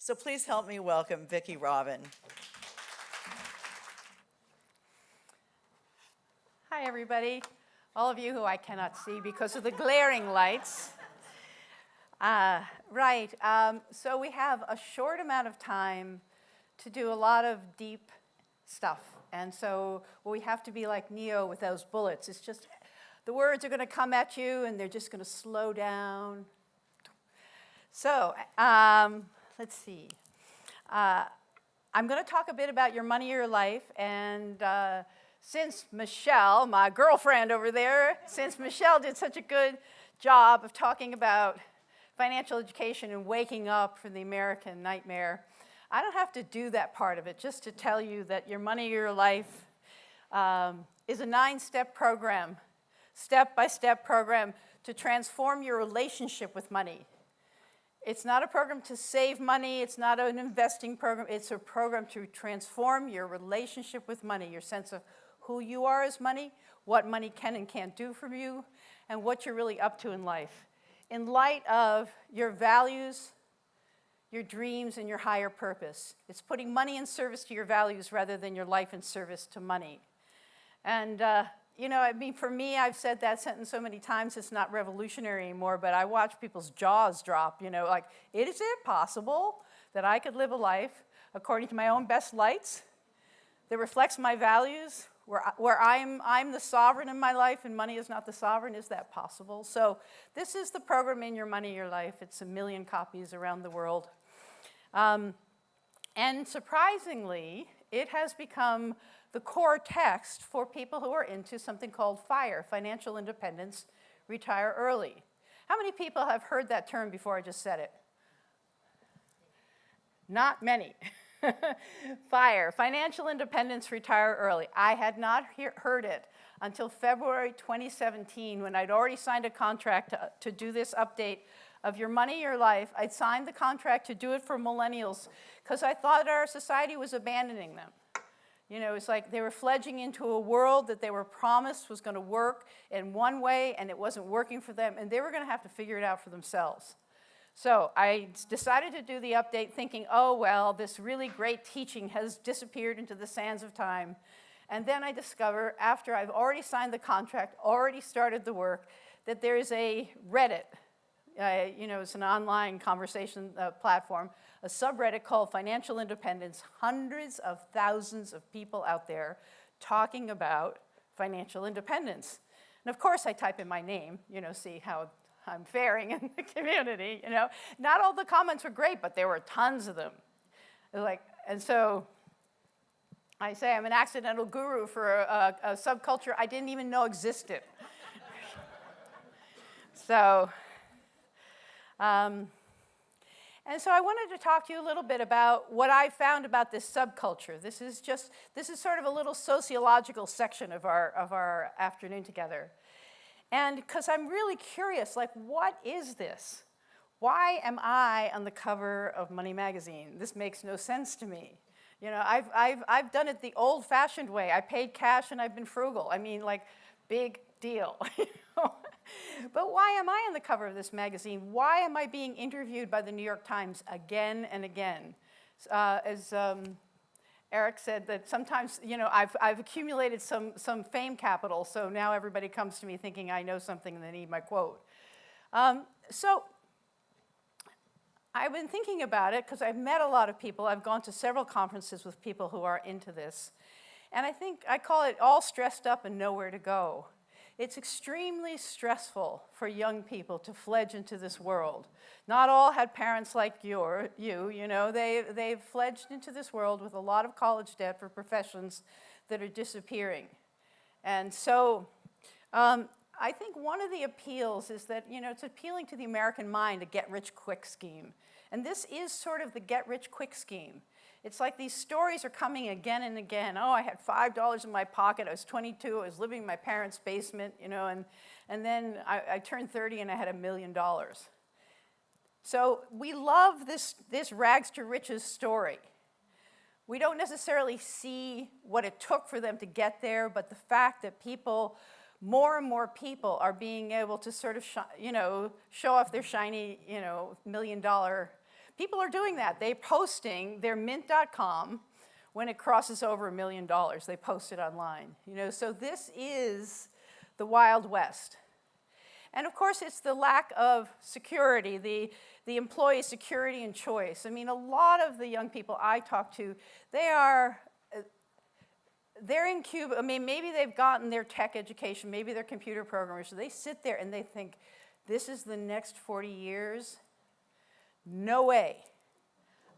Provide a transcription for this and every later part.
So please help me welcome Vicki Robin. Hi, everybody. All of you who I cannot see because of the glaring lights. So we have a short amount of time to do a lot of deep stuff. And so we have to be like Neo with those bullets. It's just, the words are going to come at you, and they're just going to slow down. So let's see. I'm going to talk a bit about your money, your life, and since Michelle, my girlfriend over there, since Michelle did such a good job of talking about financial education and waking up from the American nightmare, I don't have to do that part of it, just to tell you that your money, your life is a 9-step program, step-by-step program to transform your relationship with money. It's not a program to save money. It's not an investing program. It's a program to transform your relationship with money, your sense of who you are as money, what money can and can't do for you, and what you're really up to in life. In light of your values, your dreams, and your higher purpose. It's putting money in service to your values rather than your life in service to money. And for me, I've said that sentence so many times, it's not revolutionary anymore, but I watch people's jaws drop, like, is it possible that I could live a life according to my own best lights that reflects my values, where I'm the sovereign in my life and money is not the sovereign? Is that possible? So this is the program In Your Money, Your Life. It's 1 million copies around the world. And surprisingly, it has become the core text for people who are into something called FIRE, Financial Independence, Retire Early. How many people have heard that term before I just said it? Not many. FIRE, Financial Independence, Retire Early. I had not heard it until February 2017 when I'd already signed a contract to do this update of Your Money, Your Life. I'd signed the contract to do it for millennials because I thought our society was abandoning them. It's like they were fledging into a world that they were promised was going to work in one way, and it wasn't working for them, and they were going to have to figure it out for themselves. So I decided to do the update thinking, oh, well, this really great teaching has disappeared into the sands of time. And then I discover, after I've already signed the contract, already started the work, that there is a Reddit. It's an online conversation platform, a subreddit called Financial Independence, hundreds of thousands of people out there talking about financial independence. And of course, I type in my name, see how I'm faring in the community, Not all the comments were great, but there were tons of them. And so I say I'm an accidental guru for a subculture I didn't even know existed. And so I wanted to talk to you a little bit about what I found about this subculture. This is sort of a little sociological section of our afternoon together. And because I'm really curious, what is this? Why am I on the cover of Money Magazine? This makes no sense to me. I've done it the old-fashioned way. I paid cash and I've been frugal. Big deal. But why am I on the cover of this magazine? Why am I being interviewed by the New York Times again and again? As Eric said, that sometimes, I've accumulated some fame capital, so now everybody comes to me thinking I know something and they need my quote. So I've been thinking about it because I've met a lot of people. I've gone to several conferences with people who are into this. And I call it all stressed up and nowhere to go. It's extremely stressful for young people to fledge into this world. Not all had parents like you. They've fledged into this world with a lot of college debt for professions that are disappearing. And so I think one of the appeals is that, it's appealing to the American mind, a get-rich-quick scheme. And this is sort of the get-rich-quick scheme. It's like these stories are coming again and again. Oh, I had $5 in my pocket. I was 22. I was living in my parents' basement, and then I turned 30 and I had $1 million. So we love this rags to riches story. We don't necessarily see what it took for them to get there, but the fact that more and more people are being able to sort of, show off their shiny, $1 million people are doing that. They're posting their mint.com when it crosses over $1 million. They post it online. So this is the Wild West. And of course, it's the lack of security, the employee security and choice. I mean, a lot of the young people I talk to, they're in Cuba. I mean, maybe they've gotten their tech education, maybe they're computer programmers. So they sit there and they think, this is the next 40 years? No way.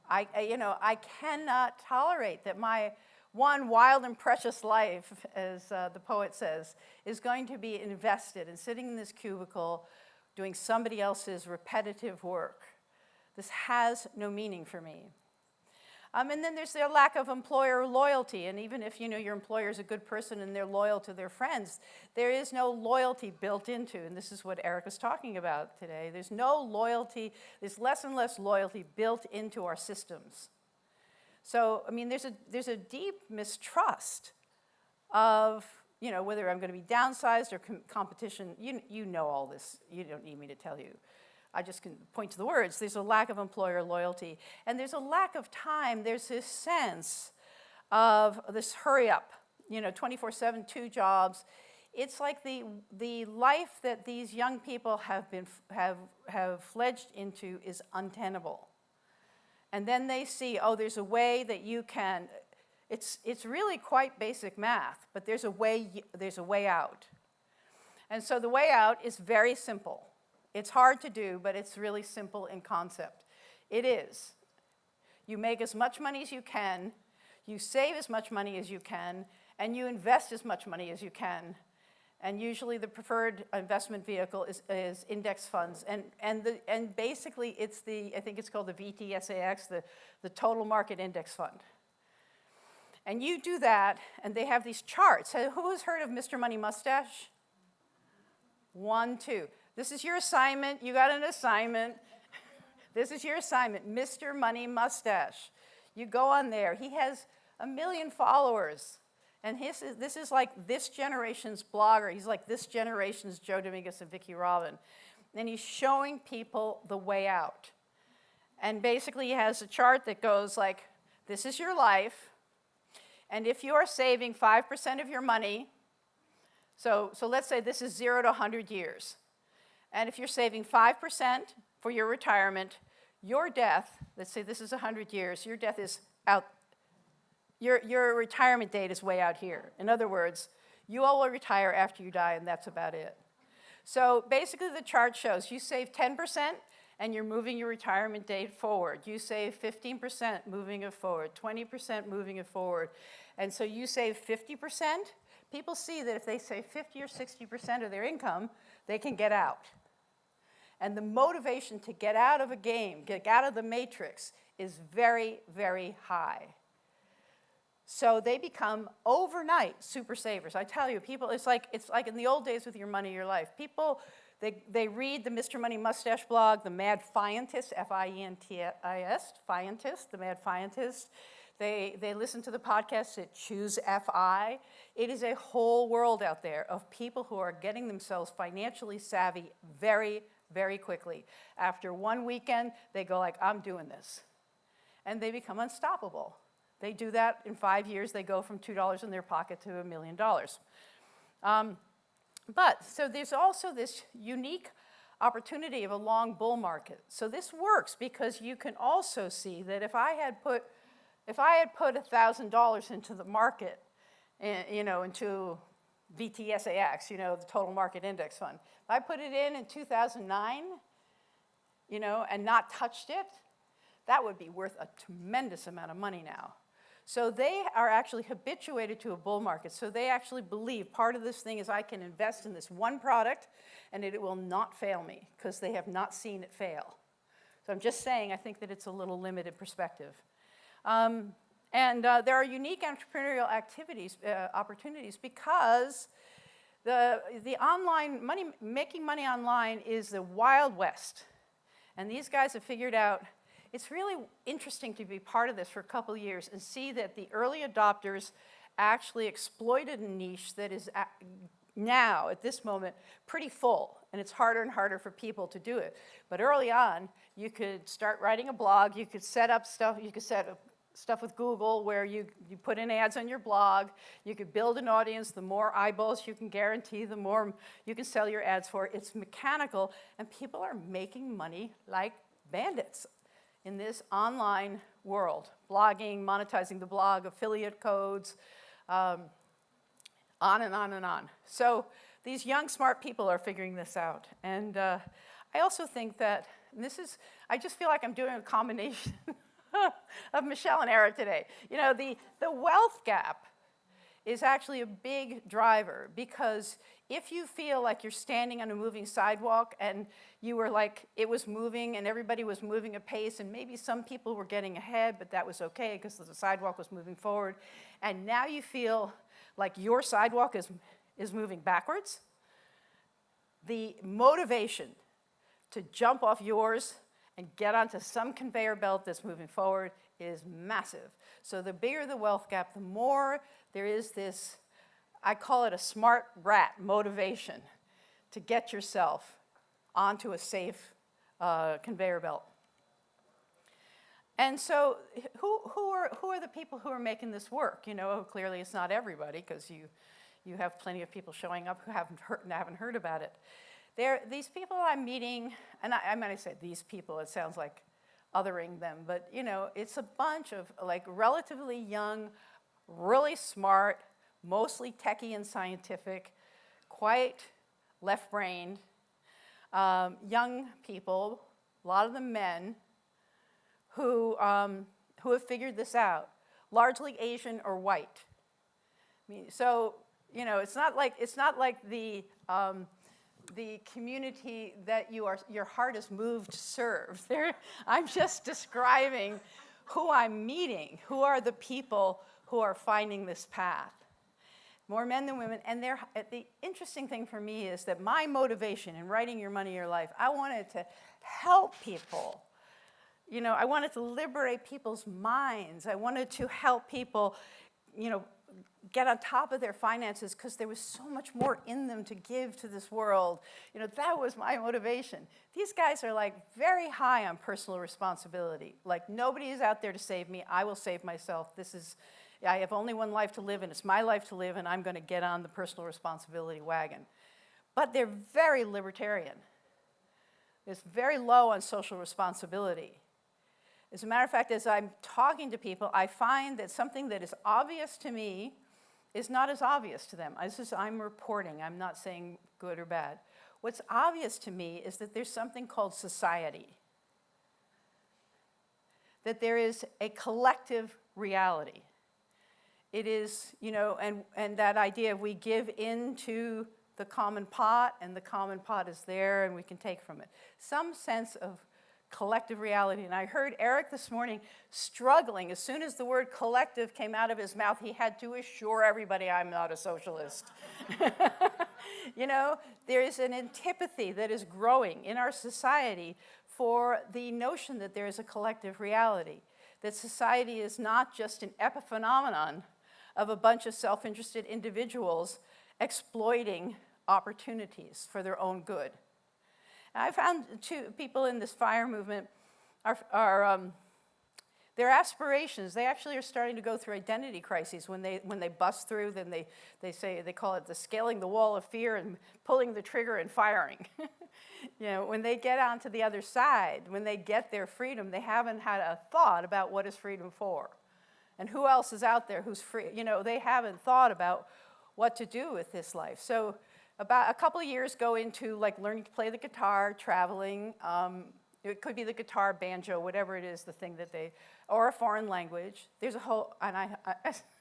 I cannot tolerate that my one wild and precious life, as the poet says, is going to be invested in sitting in this cubicle doing somebody else's repetitive work. This has no meaning for me. And then there's their lack of employer loyalty. And even if your employer is a good person and they're loyal to their friends, there is no loyalty built into, and this is what Eric was talking about today. There's no loyalty, there's less and less loyalty built into our systems. So, I mean, there's a deep mistrust of, whether I'm going to be downsized or competition. You know all this. You don't need me to tell you. I just can point to the words. There's a lack of employer loyalty. And there's a lack of time. There's this sense of this hurry up, 24/7, 2 jobs. It's like the life that these young people have fledged into is untenable. And then they see, there's a way that you can, it's really quite basic math, but there's a way out. And so the way out is very simple. It's hard to do, but it's really simple in concept. It is. You make as much money as you can, you save as much money as you can, and you invest as much money as you can. And usually the preferred investment vehicle is index funds. And basically it's I think it's called the VTSAX, the Total Market Index Fund. And you do that, and they have these charts. Who has heard of Mr. Money Mustache? 1, 2. This is your assignment. You got an assignment. This is your assignment, Mr. Money Mustache. You go on there. He has 1 million followers. And this is like this generation's blogger. He's like this generation's Joe Dominguez and Vicki Robin. And he's showing people the way out. And basically he has a chart that goes like, this is your life. And if you are saving 5% of your money, so let's say this is 0 to 100 years. And if you're saving 5% for your retirement, your death, let's say this is 100 years, your death is out. Your retirement date is way out here. In other words, you all will retire after you die, and that's about it. So basically the chart shows you save 10%, and you're moving your retirement date forward. You save 15%, moving it forward, 20%, moving it forward. And so you save 50%. People see that if they save 50 or 60% of their income, they can get out. And the motivation to get out of a game, get out of the matrix, is very, very high. So they become overnight super savers. I tell you, people, it's like in the old days with Your Money, Your Life. People, they read the Mr. Money Mustache blog, the Mad Fientist, F-I-E-N-T-I-S, Fientist, the Mad Fientist. They listen to the podcast at Choose FI. It is a whole world out there of people who are getting themselves financially savvy very, very quickly. After one weekend, they go like, I'm doing this. And they become unstoppable. They do that in 5 years. They go from $2 in their pocket to $1 million. So there's also this unique opportunity of a long bull market. So this works because you can also see that if I had put $1,000 into the market, into VTSAX, the Total Market Index Fund, if I put it in 2009, and not touched it, that would be worth a tremendous amount of money now. So they are actually habituated to a bull market. So they actually believe part of this thing is I can invest in this one product and it will not fail me because they have not seen it fail. So I'm just saying I think that it's a little limited perspective. And there are unique entrepreneurial opportunities because the online making money online is the Wild West. And these guys have figured out it's really interesting to be part of this for a couple of years and see that the early adopters actually exploited a niche that is now, at this moment, pretty full. and it's harder and harder for people to do it. But early on, you could start writing a blog, you could set up stuff, you could set up stuff with Google where you put in ads on your blog, you could build an audience, the more eyeballs you can guarantee, the more you can sell your ads for. It's mechanical, and people are making money like bandits in this online world. Blogging, monetizing the blog, affiliate codes, on and on and on. So these young, smart people are figuring this out. And I also think that, and this is, I just feel like I'm doing a combination of Michelle and Eric today. You know, the wealth gap is actually a big driver, because if you feel like you're standing on a moving sidewalk and you were like, it was moving and everybody was moving at pace, and maybe some people were getting ahead, but that was okay because the sidewalk was moving forward, and now you feel like your sidewalk is moving backwards, the motivation to jump off yours and get onto some conveyor belt that's moving forward is massive. So the bigger the wealth gap, the more there is this, I call it a smart rat motivation to get yourself onto a safe conveyor belt. And so who are the people who are making this work? You know, clearly it's not everybody, because you have plenty of people showing up who haven't heard about it. These people I'm meeting, and I say these people, it sounds like othering them, but you know, it's a bunch of like relatively young, really smart, mostly techie and scientific, quite left-brained, young people, a lot of them men, who have figured this out, largely Asian or white. I mean, so you know, it's not like the community that your heart is moved to serve. I'm just describing who I'm meeting, who are the people who are finding this path. More men than women, and the interesting thing for me is that my motivation in writing Your Money, Your Life, I wanted to help people. You know, I wanted to liberate people's minds. I wanted to help people, you know, get on top of their finances, because there was so much more in them to give to this world. You know, that was my motivation. These guys are like very high on personal responsibility. Like, nobody is out there to save me. I will save myself. I have only one life to live, and it's my life to live, and I'm going to get on the personal responsibility wagon. But they're very libertarian. It's very low on social responsibility. As a matter of fact, as I'm talking to people, I find that something that is obvious to me is not as obvious to them. I'm reporting. I'm not saying good or bad. What's obvious to me is that there's something called society, that there is a collective reality. It is, you know, and that idea of we give into the common pot, and the common pot is there, and we can take from it. Some sense of collective reality. And I heard Eric this morning struggling. As soon as the word collective came out of his mouth, he had to assure everybody, I'm not a socialist. You know, there is an antipathy that is growing in our society for the notion that there is a collective reality, that society is not just an epiphenomenon of a bunch of self-interested individuals exploiting opportunities for their own good. I found two people in this FIRE movement their aspirations, they actually are starting to go through identity crises when they bust through. Then they call it the scaling the wall of fear and pulling the trigger and firing. You know, when they get onto the other side, when they get their freedom, they haven't had a thought about what is freedom for, and who else is out there who's free. You know, they haven't thought about what to do with this life. So about a couple of years go into like learning to play the guitar, traveling. It could be the guitar, banjo, whatever it is, the thing that or a foreign language. There's a whole, and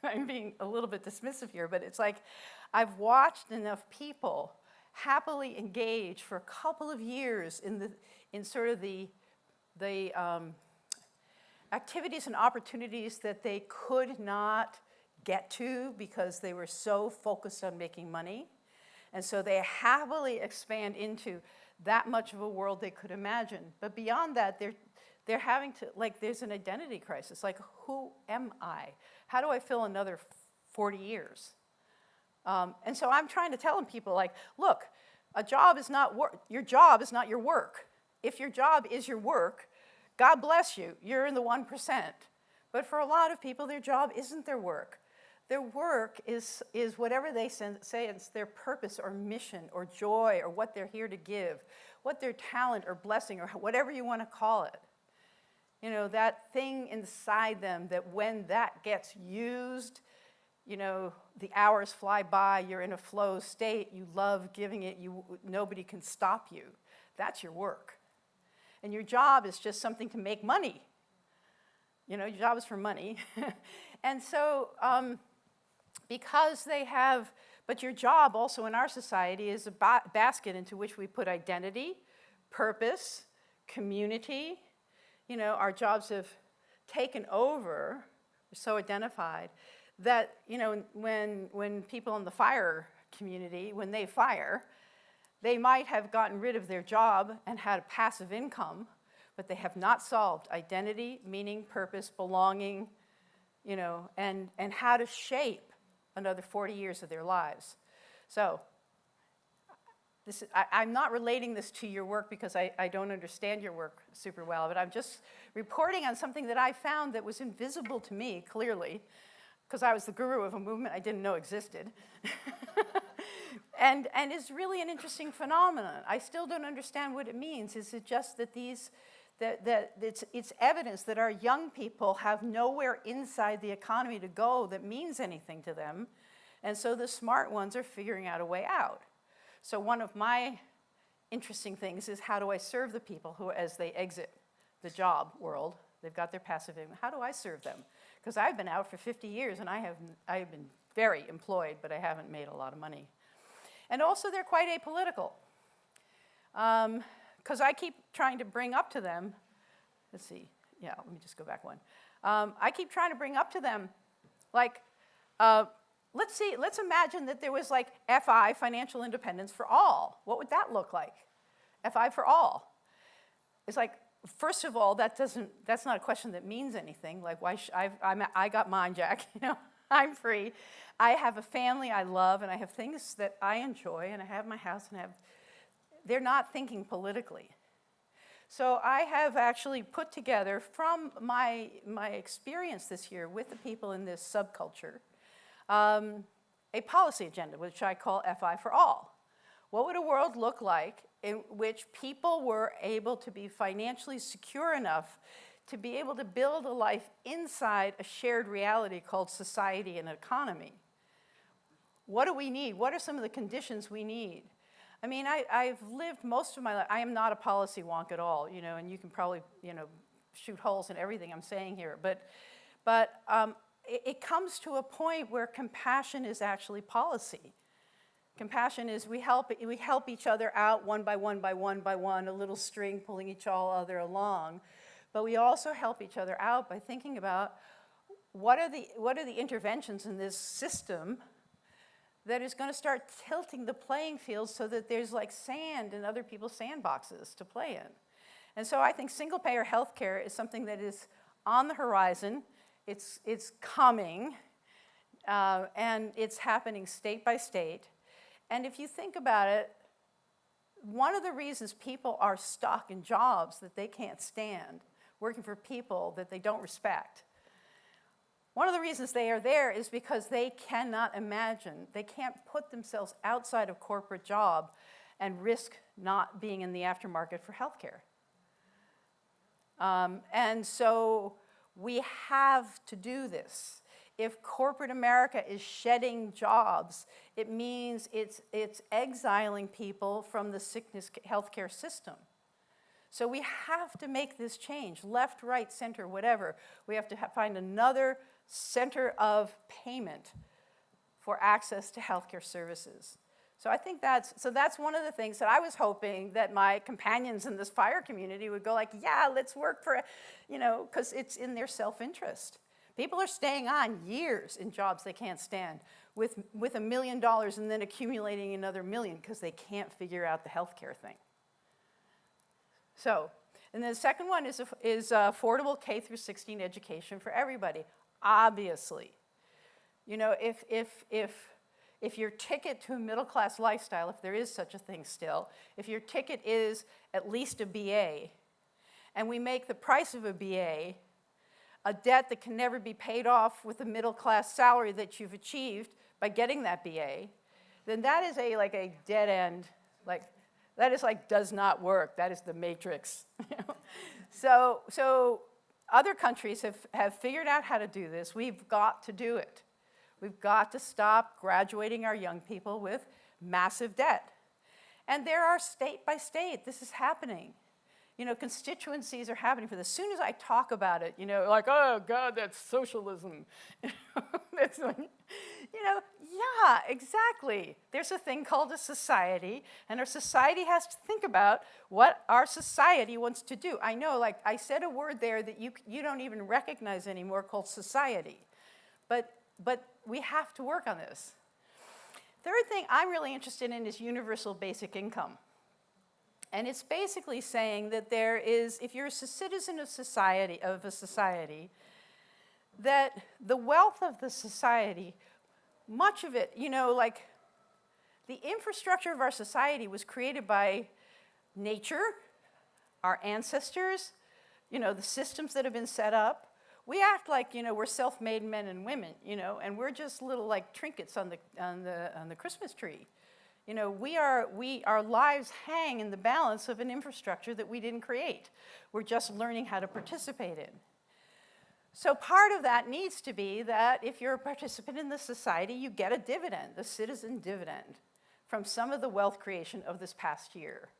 I'm being a little bit dismissive here, but it's like I've watched enough people happily engage for a couple of years in sort of the activities and opportunities that they could not get to because they were so focused on making money. And so they happily expand into that much of a world they could imagine. But beyond that, they're having to, like, there's an identity crisis. Like, who am I? How do I fill another 40 years? And so I'm trying to tell people, like, look, A job is not work. Your job is not your work. If your job is your work, God bless you, you're in the 1%. But for a lot of people, their job isn't their work. Their work is whatever they say it's their purpose or mission or joy or what they're here to give, what their talent or blessing or whatever you want to call it. You know, that thing inside them that when that gets used, you know, the hours fly by, you're in a flow state, you love giving it, nobody can stop you. That's your work. And your job is just something to make money. You know, your job is for money. And so, because they have, but your job also in our society is a basket into which we put identity, purpose, community. You know, our jobs have taken over, we're so identified, that, you know, when people in the fire community, when they fire, they might have gotten rid of their job and had a passive income, but they have not solved identity, meaning, purpose, belonging, you know, and how to shape another 40 years of their lives. So I'm not relating this to your work because I don't understand your work super well, but I'm just reporting on something that I found that was invisible to me, clearly, because I was the guru of a movement I didn't know existed. and it's really an interesting phenomenon. I still don't understand what it means. Is it just that it's evidence that our young people have nowhere inside the economy to go that means anything to them, and so the smart ones are figuring out a way out. So one of my interesting things is, how do I serve the people who, as they exit the job world, they've got their passive income, how do I serve them? Because I've been out for 50 years and I have been very employed, but I haven't made a lot of money. And also they're quite apolitical. Because I keep trying to bring up to them, let's see, yeah, let me just go back one. I keep trying to bring up to them, like, let's imagine that there was like FI, financial independence for all. What would that look like? FI for all. It's like, first of all, that's not a question that means anything. Like, why I got mine, Jack, you know, I'm free. I have a family I love, and I have things that I enjoy, and I have my house, and they're not thinking politically. So I have actually put together, from my experience this year with the people in this subculture, a policy agenda, which I call FI for all. What would a world look like in which people were able to be financially secure enough to be able to build a life inside a shared reality called society and economy? What do we need? What are some of the conditions we need? I mean, I've lived most of my life, I am not a policy wonk at all, you know, and you can probably, you know, shoot holes in everything I'm saying here, but it comes to a point where compassion is actually policy. Compassion is we help each other out one by one by one by one, a little string pulling each other along, but we also help each other out by thinking about what are the interventions in this system that is going to start tilting the playing field so that there's like sand in other people's sandboxes to play in. And so I think single-payer healthcare is something that is on the horizon. It's coming, and it's happening state by state. And if you think about it, one of the reasons people are stuck in jobs that they can't stand, working for people that they don't respect, one of the reasons they are there is because they cannot imagine, they can't put themselves outside of corporate job and risk not being in the aftermarket for healthcare. And so we have to do this. If corporate America is shedding jobs, it means it's exiling people from the sickness healthcare system. So we have to make this change, left, right, center, whatever. We have to find another center of payment for access to healthcare services. So I think that's one of the things that I was hoping that my companions in this fire community would go like, yeah, let's work for, you know, because it's in their self-interest. People are staying on years in jobs they can't stand with $1 million and then accumulating another million because they can't figure out the healthcare thing. So, and then the second one is affordable K through 16 education for everybody. Obviously, you know, if if your ticket to a middle-class lifestyle, if there is such a thing still, if your ticket is at least a BA, and we make the price of a BA a debt that can never be paid off with the middle-class salary that you've achieved by getting that BA, then that is like a dead end, that is does not work. That is the matrix. So other countries have figured out how to do this. We've got to do it. We've got to stop graduating our young people with massive debt. And there are state by state, this is happening. Constituencies are happening for this. As soon as I talk about it, oh, God, that's socialism. It's like, yeah, exactly. There's a thing called a society, and our society has to think about what our society wants to do. I know, I said a word there that you don't even recognize anymore called society. But we have to work on this. Third thing I'm really interested in is universal basic income. And it's basically saying that there is, if you're a citizen of a society, that the wealth of the society, much of it, the infrastructure of our society was created by nature, our ancestors, the systems that have been set up. We act like, we're self-made men and women, and we're just little trinkets on the Christmas tree. Our lives hang in the balance of an infrastructure that we didn't create. We're just learning how to participate in. So part of that needs to be that if you're a participant in the society, you get a dividend, the citizen dividend, from some of the wealth creation of this past year.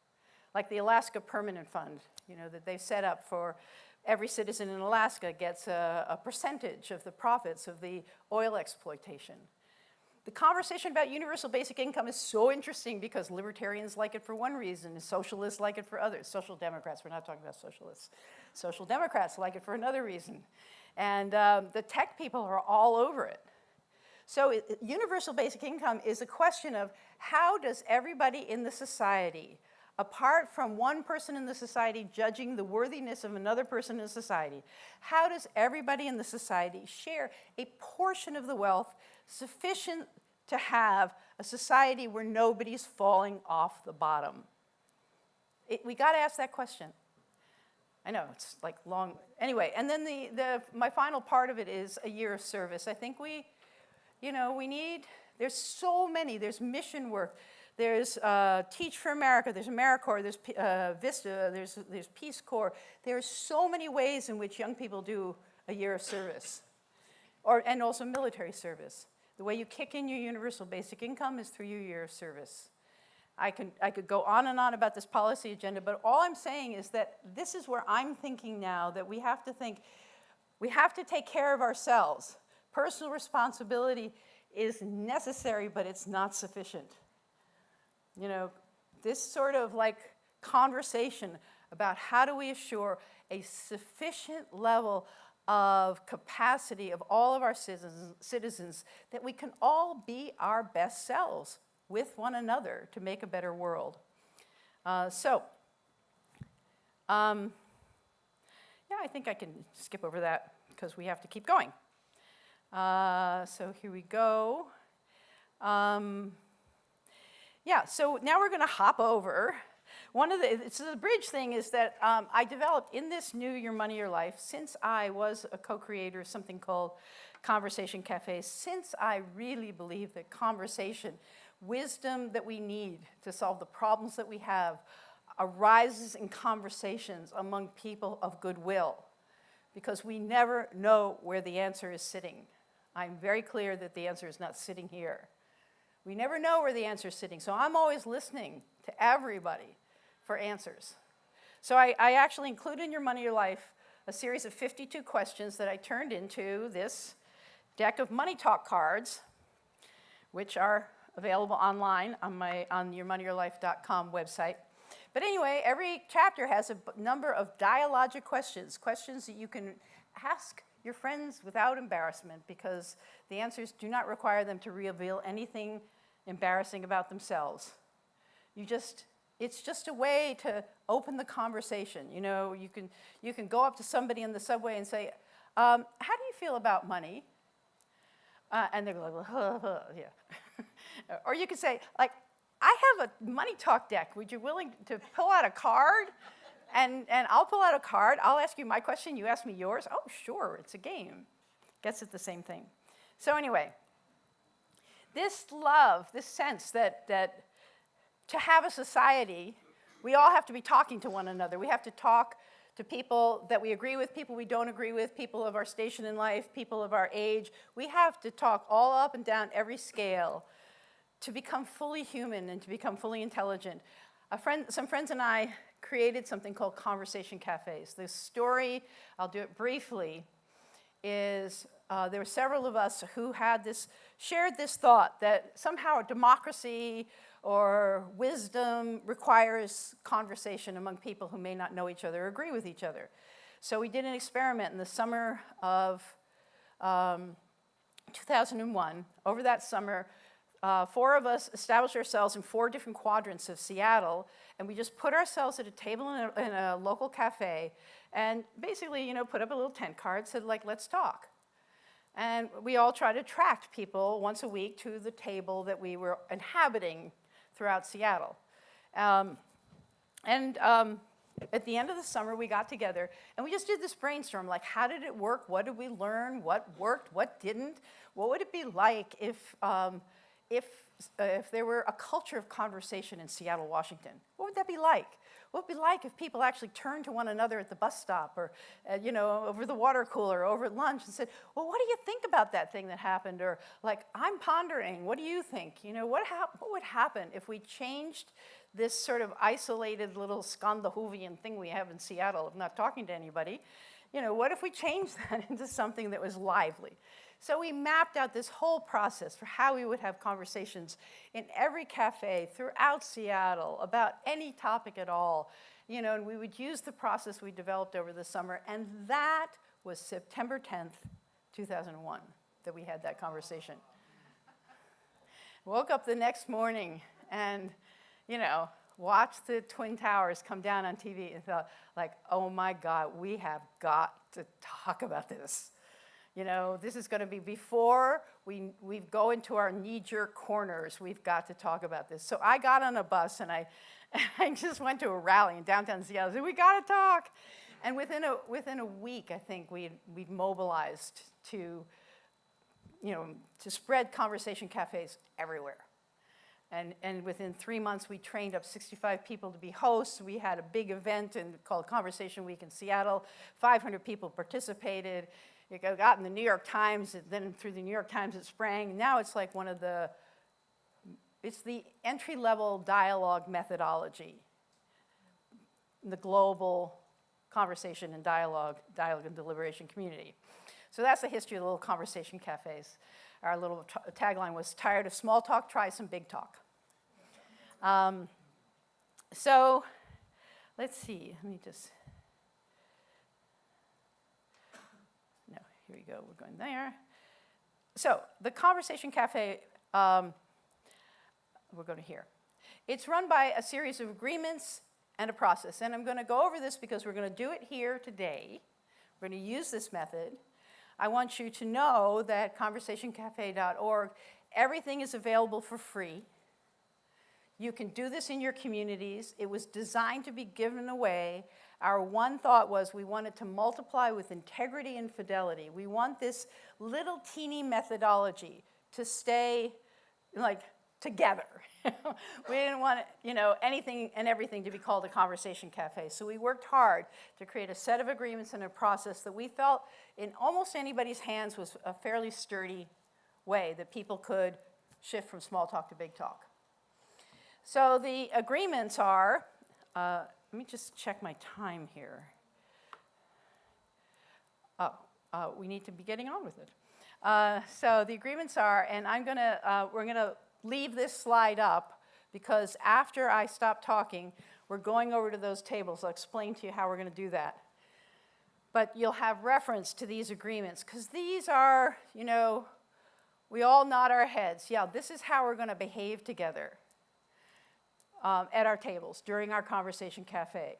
Like the Alaska Permanent Fund, that they've set up for every citizen in Alaska gets a percentage of the profits of the oil exploitation. The conversation about universal basic income is so interesting because libertarians like it for one reason, and socialists like it for others. Social democrats, we're not talking about socialists. Social democrats like it for another reason. And the tech people are all over it. So universal basic income is a question of how does everybody in the society, apart from one person in the society judging the worthiness of another person in society, how does everybody in the society share a portion of the wealth sufficient to have a society where nobody's falling off the bottom? We got to ask that question. I know, it's long. Anyway, and then my final part of it is a year of service. I think we need, there's so many, there's mission work, there's Teach for America, there's AmeriCorps, there's Vista, there's Peace Corps. There's so many ways in which young people do a year of service, and also military service. The way you kick in your universal basic income is through your year of service. I could go on and on about this policy agenda, but all I'm saying is that this is where I'm thinking now that we have to take care of ourselves. Personal responsibility is necessary, but it's not sufficient. This sort of conversation about how do we assure a sufficient level of capacity of all of our citizens that we can all be our best selves with one another to make a better world. Yeah, I think I can skip over that because we have to keep going. So here we go. Yeah, so now we're going to hop over. So the bridge thing is that I developed in this new Your Money, Your Life, since I was a co-creator of something called Conversation Cafés, since I really believe that conversation, wisdom that we need to solve the problems that we have, arises in conversations among people of goodwill, because we never know where the answer is sitting. I'm very clear that the answer is not sitting here. We never know where the answer is sitting, so I'm always listening to everybody for answers. So I actually include in Your Money, Your Life a series of 52 questions that I turned into this deck of money talk cards, which are available online on yourmoneyyourlife.com website. But anyway, every chapter has a number of dialogic questions that you can ask your friends without embarrassment, because the answers do not require them to reveal anything embarrassing about themselves. It's just a way to open the conversation. You can go up to somebody in the subway and say, how do you feel about money? And they're like, yeah. Or you could say, like, I have a money talk deck. Would you willing to pull out a card? And I'll pull out a card. I'll ask you my question. You ask me yours. Oh, sure. It's a game. Gets at the same thing. So anyway, this love, this sense that to have a society, we all have to be talking to one another. We have to talk to people that we agree with, people we don't agree with, people of our station in life, people of our age. We have to talk all up and down every scale to become fully human and to become fully intelligent. Some friends and I created something called Conversation Cafés. The story, I'll do it briefly, is there were several of us who had shared this thought that somehow democracy or wisdom requires conversation among people who may not know each other or agree with each other. So we did an experiment in the summer of 2001. Over that summer, 4 of us established ourselves in 4 different quadrants of Seattle, and we just put ourselves at a table in a local cafe and basically, put up a little tent card, said, like, let's talk. And we all tried to attract people once a week to the table that we were inhabiting throughout Seattle. At the end of the summer, we got together, and we just did this brainstorm, like, how did it work? What did we learn? What worked? What didn't? What would it be like if there were a culture of conversation in Seattle, Washington? What would that be like? What would it be like if people actually turned to one another at the bus stop or, over the water cooler, or over at lunch and said, well, what do you think about that thing that happened? Or, like, I'm pondering, what do you think? What would happen if we changed this sort of isolated little Scandinavian thing we have in Seattle of not talking to anybody? What if we changed that into something that was lively? So we mapped out this whole process for how we would have conversations in every cafe throughout Seattle about any topic at all, and we would use the process we developed over the summer, and that was September 10th, 2001, that we had that conversation. Woke up the next morning and, watched the Twin Towers come down on TV and thought, like, oh my God, we have got to talk about this. This is going to be before we go into our knee-jerk corners. We've got to talk about this. So I got on a bus, and I just went to a rally in downtown Seattle. I said, we got to talk. And within a week, I think we'd mobilized to spread conversation cafes everywhere. And within 3 months, we trained up 65 people to be hosts. We had a big event called Conversation Week in Seattle. 500 people participated. It got in the New York Times, and then through the New York Times it sprang. Now it's like it's the entry-level dialogue methodology in the global conversation and dialogue and deliberation community. So that's the history of the little conversation cafes. Our little tagline was, tired of small talk, try some big talk. So let's see, let me just... Here we go, we're going there. So the Conversation Cafe, we're going to here. It's run by a series of agreements and a process. And I'm going to go over this because we're going to do it here today. We're going to use this method. I want you to know that conversationcafe.org, everything is available for free. You can do this in your communities. It was designed to be given away. Our one thought was we wanted to multiply with integrity and fidelity. We want this little teeny methodology to stay like together. We didn't want anything and everything to be called a conversation cafe. So we worked hard to create a set of agreements and a process that we felt in almost anybody's hands was a fairly sturdy way that people could shift from small talk to big talk. So the agreements are, let me just check my time here. We need to be getting on with it. So the agreements are, and we're gonna leave this slide up because after I stop talking, we're going over to those tables. I'll explain to you how we're gonna do that. But you'll have reference to these agreements because these are, we all nod our heads. Yeah, this is how we're gonna behave together. At our tables during our conversation cafe.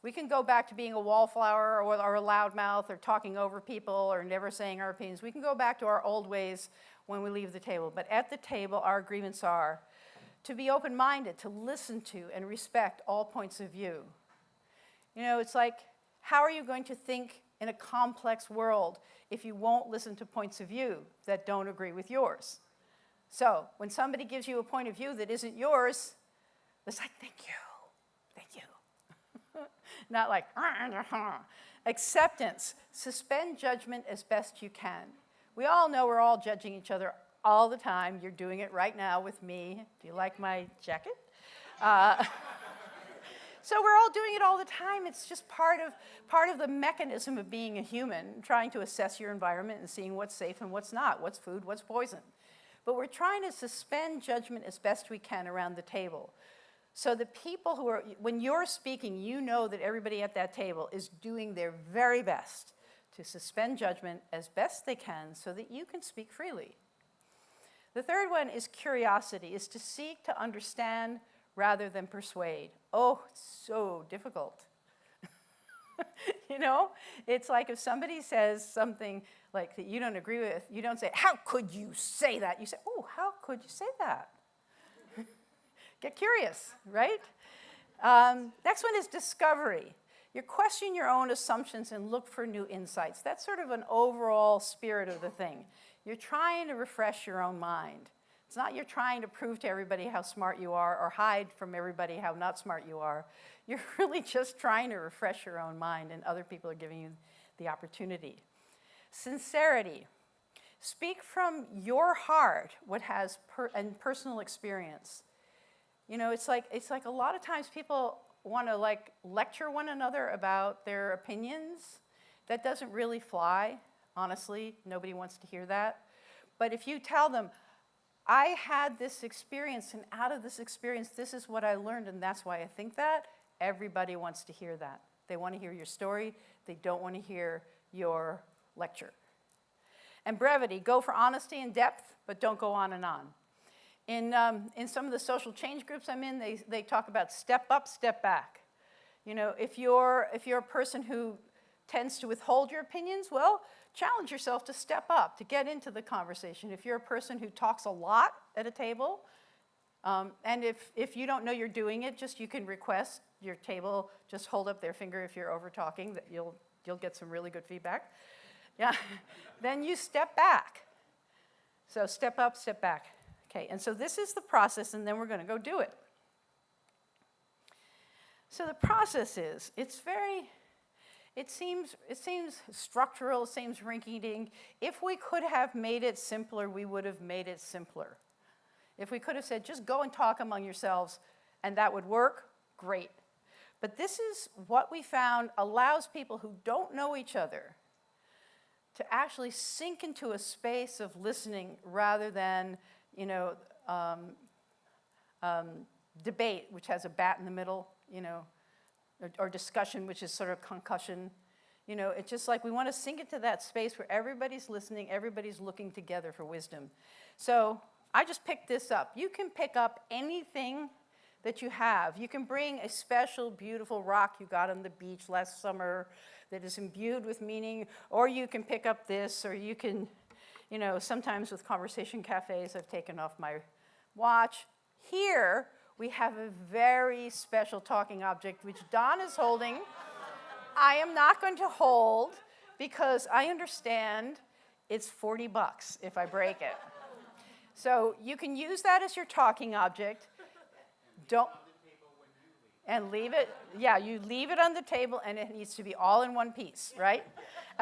We can go back to being a wallflower or a loudmouth or talking over people or never saying our opinions. We can go back to our old ways when we leave the table. But at the table, our agreements are to be open-minded, to listen to and respect all points of view. You know, it's like, how are you going to think in a complex world if you won't listen to points of view that don't agree with yours? So when somebody gives you a point of view that isn't yours, it's like, thank you. Not like, acceptance. Suspend judgment as best you can. We all know we're all judging each other all the time. You're doing it right now with me. Do you like my jacket? So we're all doing it all the time. It's just part of the mechanism of being a human, trying to assess your environment and seeing what's safe and what's not, what's food, what's poison. But we're trying to suspend judgment as best we can around the table. So the people who are, when you're speaking, you know that everybody at that table is doing their very best to suspend judgment as best they can so that you can speak freely. The third one is curiosity, is to seek to understand rather than persuade. Oh, it's so difficult. You know, it's like if somebody says something like that you don't agree with, you don't say, how could you say that? You say, oh, how could you say that? Get curious, right? Next one is discovery. You question your own assumptions and look for new insights. That's sort of an overall spirit of the thing. You're trying to refresh your own mind. It's not you're trying to prove to everybody how smart you are or hide from everybody how not smart you are. You're really just trying to refresh your own mind, and other people are giving you the opportunity. Sincerity. Speak from your heart what has and personal experience. You know, it's like a lot of times people want to like lecture one another about their opinions. That doesn't really fly, honestly. Nobody wants to hear that. But if you tell them, I had this experience, and out of this experience, this is what I learned, and that's why I think that, everybody wants to hear that. They want to hear your story. They don't want to hear your lecture. And brevity. Go for honesty and depth, but don't go on and on. In some of the social change groups I'm in, they talk about step up, step back. You know, if you're a person who tends to withhold your opinions, well, challenge yourself to step up, to get into the conversation. If you're a person who talks a lot at a table, and if you don't know you're doing it, just you can request your table just hold up their finger if you're over talking, that you'll get some really good feedback. Yeah, then you step back. So step up, step back. Okay, and so this is the process, and then we're going to go do it. So the process is, it seems structural, it seems rinky-dink. If we could have made it simpler, we would have made it simpler. If we could have said, just go and talk among yourselves, and that would work, great. But this is what we found allows people who don't know each other to actually sink into a space of listening rather than debate, which has a bat in the middle, or discussion, which is sort of concussion. It's just like we want to sink into that space where everybody's listening, everybody's looking together for wisdom. So I just picked this up. You can pick up anything that you have. You can bring a special, beautiful rock you got on the beach last summer that is imbued with meaning, or you can pick up this, or you can, sometimes with conversation cafes, I've taken off my watch. Here, we have a very special talking object, which Don is holding. I am not going to hold, because I understand it's $40 if I break it. So you can use that as your talking object. Don't, and leave it, yeah, you leave it on the table, and it needs to be all in one piece, right?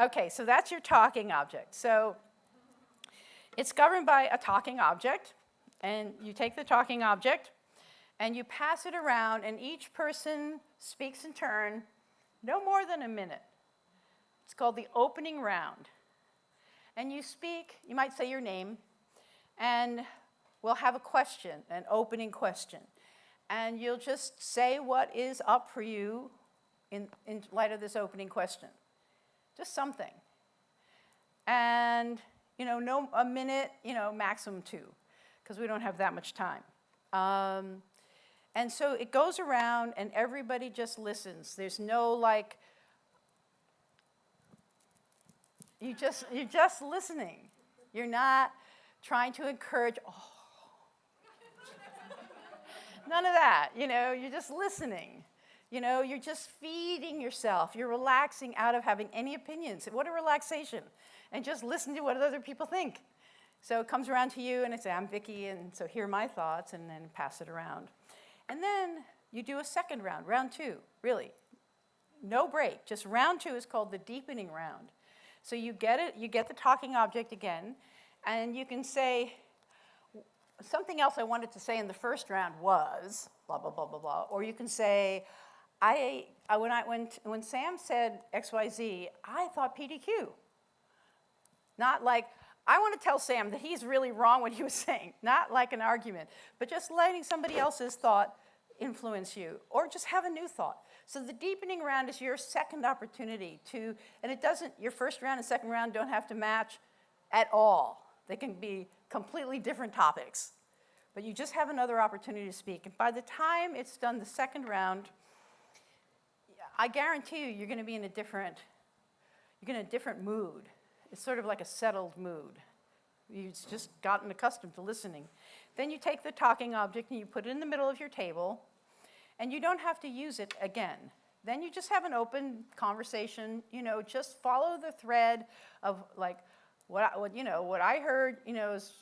Okay, so that's your talking object. So it's governed by a talking object, and you take the talking object, and you pass it around, and each person speaks in turn, no more than a minute. It's called the opening round. And you speak, you might say your name, and we'll have a question, an opening question. And you'll just say what is up for you in light of this opening question. Just something. And, no, a minute, maximum 2, because we don't have that much time. And so it goes around and everybody just listens. There's no like, you're just listening. You're not trying to encourage, oh. None of that, you're just listening. You're just feeding yourself. You're relaxing out of having any opinions. What a relaxation. And just listen to what other people think. So it comes around to you and I say, I'm Vicki, and so here are my thoughts, and then pass it around. And then you do a second round, round 2, really. No break, just round 2 is called the deepening round. So you get it, you get the talking object again, and you can say, something else I wanted to say in the first round was, blah, blah, blah, blah, blah. Or you can say, when Sam said XYZ, I thought PDQ. Not like, I want to tell Sam that he's really wrong what he was saying. Not like an argument, but just letting somebody else's thought influence you. Or just have a new thought. So the deepening round is your second opportunity to, and it doesn't, your first round and second round don't have to match at all. They can be completely different topics. But you just have another opportunity to speak. And by the time it's done the second round, I guarantee you're going to be in a different mood. It's sort of like a settled mood. You've just gotten accustomed to listening. Then you take the talking object and you put it in the middle of your table, and you don't have to use it again. Then you just have an open conversation, just follow the thread of like, what I heard, is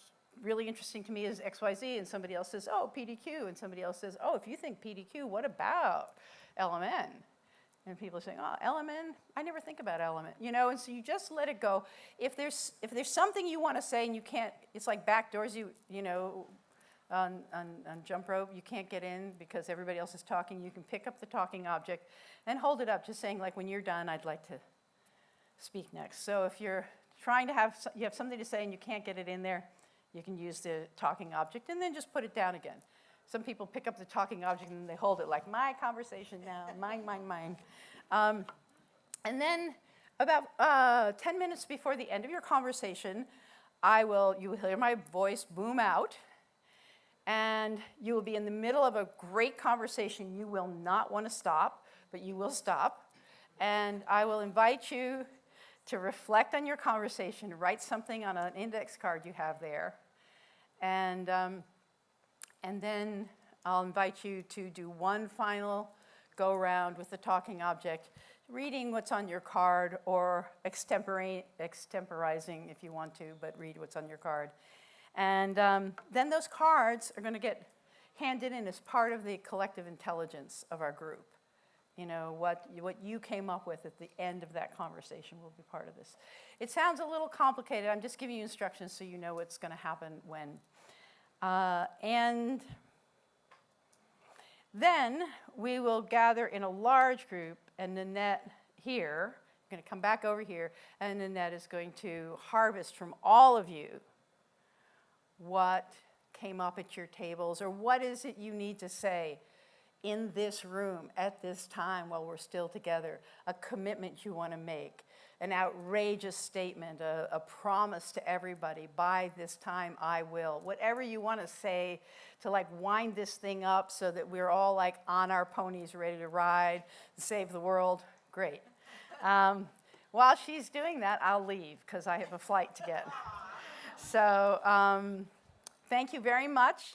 really interesting to me is XYZ, and somebody else says, oh, PDQ, and somebody else says, oh, if you think PDQ, what about LMN? And people are saying, oh, LMN, I never think about LMN, and so you just let it go. If there's something you want to say and you can't, it's like back doors, on jump rope, you can't get in because everybody else is talking, you can pick up the talking object and hold it up, just saying like, when you're done, I'd like to speak next. So if you're trying to you have something to say and you can't get it in there, you can use the talking object and then just put it down again. Some people pick up the talking object and they hold it like, my conversation now, mine, mine, mine. And then about 10 minutes before the end of your conversation, you will hear my voice boom out, and you will be in the middle of a great conversation. You will not want to stop, but you will stop. And I will invite you to reflect on your conversation, write something on an index card you have there, and then I'll invite you to do one final go-round with the talking object, reading what's on your card or extemporizing if you want to, but read what's on your card. And then those cards are going to get handed in as part of the collective intelligence of our group. What you came up with at the end of that conversation will be part of this. It sounds a little complicated. I'm just giving you instructions so you know what's going to happen when. And then we will gather in a large group, and Nanette here, I'm going to come back over here, and Nanette is going to harvest from all of you what came up at your tables, or what is it you need to say in this room at this time while we're still together, a commitment you want to make, an outrageous statement, a promise to everybody, by this time I will. Whatever you want to say to like wind this thing up so that we're all like on our ponies ready to ride, save the world, great. While she's doing that, I'll leave because I have a flight to get. So thank you very much.